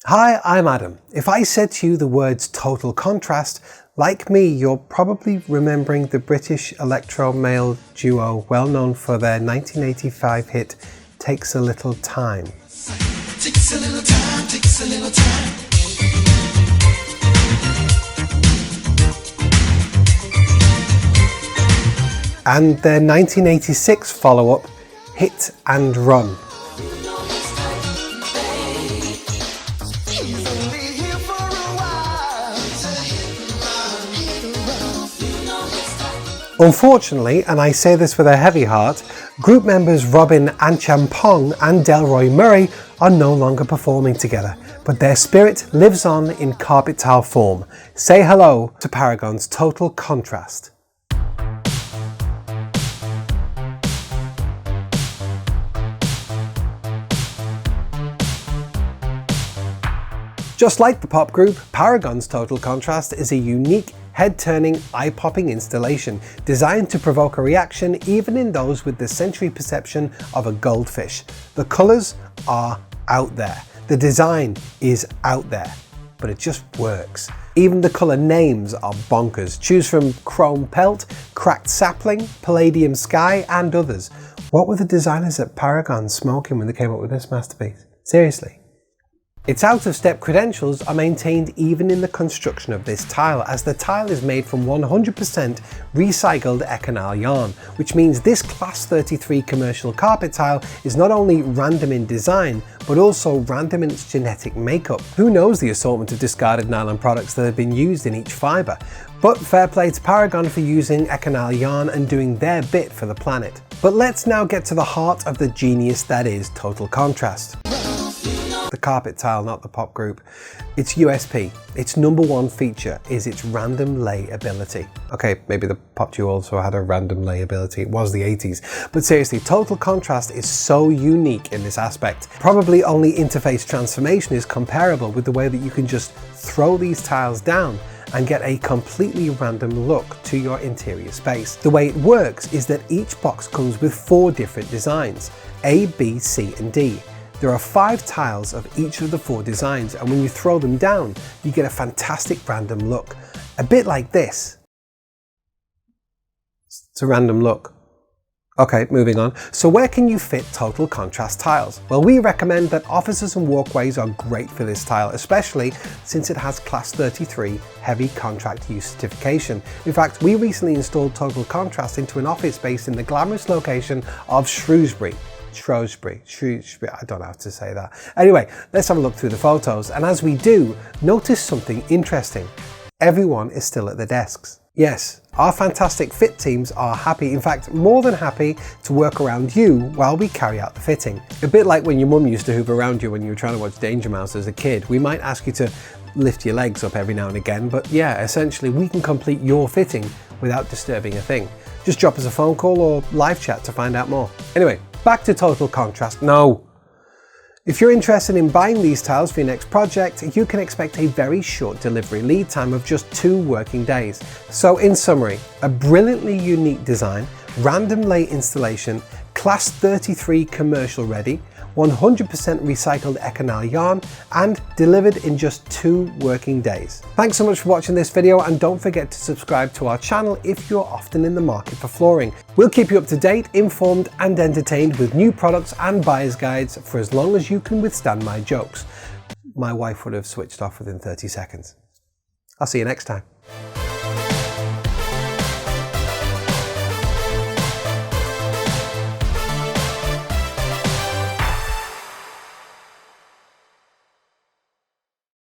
Hi, I'm Adam. If I said to you the words total contrast, like me, you're probably remembering the British electro-male duo well known for their 1985 hit Takes a Little Time. Takes a little time, takes a little time. And their 1986 follow-up, Hit and Run. Unfortunately, and I say this with a heavy heart, group members Robin Anchampong and Delroy Murray are no longer performing together, but their spirit lives on in CarpetTile form. Say hello to Paragon's Total Contrast. Just like the pop group, Paragon's Total Contrast is a unique, head-turning, eye-popping installation designed to provoke a reaction even in those with the sensory perception of a goldfish. The colours are out there. The design is out there, but it just works. Even the colour names are bonkers. Choose from Chrome Pelt, Cracked Sapling, Palladium Sky and others. What were the designers at Paragon smoking when they came up with this masterpiece? Seriously. Its out-of-step credentials are maintained even in the construction of this tile, as the tile is made from 100% recycled Econal yarn, which means this Class 33 commercial carpet tile is not only random in design, but also random in its genetic makeup. Who knows the assortment of discarded nylon products that have been used in each fibre? But fair play to Paragon for using Econal yarn and doing their bit for the planet. But let's now get to the heart of the genius that is Total Contrast. The carpet tile, not the pop group. Its USP, its #1 feature, is its random lay ability. Okay, maybe the pop duo also had a random lay ability. It was the 80s. But seriously, Total Contrast is so unique in this aspect. Probably only interface transformation is comparable with the way that you can just throw these tiles down and get a completely random look to your interior space. The way it works is that each box comes with 4 different designs, A, B, C and D. There are 5 tiles of each of the 4 designs, and when you throw them down, you get a fantastic random look. A bit like this. It's a random look. Okay, moving on. So where can you fit Total Contrast tiles? Well, we recommend that offices and walkways are great for this tile, especially since it has Class 33 heavy contract use certification. In fact, we recently installed Total Contrast into an office space in the glamorous location of Shrewsbury, I don't know how to say that. Anyway, let's have a look through the photos, and as we do, notice something interesting. Everyone is still at their desks. Yes, our fantastic fit teams are happy, in fact more than happy, to work around you while we carry out the fitting. A bit like when your mum used to hoover around you when you were trying to watch Danger Mouse as a kid. We might ask you to lift your legs up every now and again, but yeah, essentially we can complete your fitting without disturbing a thing. Just drop us a phone call or live chat to find out more. Anyway, back to Total Contrast. No! If you're interested in buying these tiles for your next project, you can expect a very short delivery lead time of just 2 working days. So in summary, a brilliantly unique design, random lay installation, Class 33 commercial ready, 100% recycled Econal yarn, and delivered in just 2 working days. Thanks so much for watching this video, and don't forget to subscribe to our channel if you're often in the market for flooring. We'll keep you up to date, informed and entertained with new products and buyer's guides for as long as you can withstand my jokes. My wife would have switched off within 30 seconds. I'll see you next time.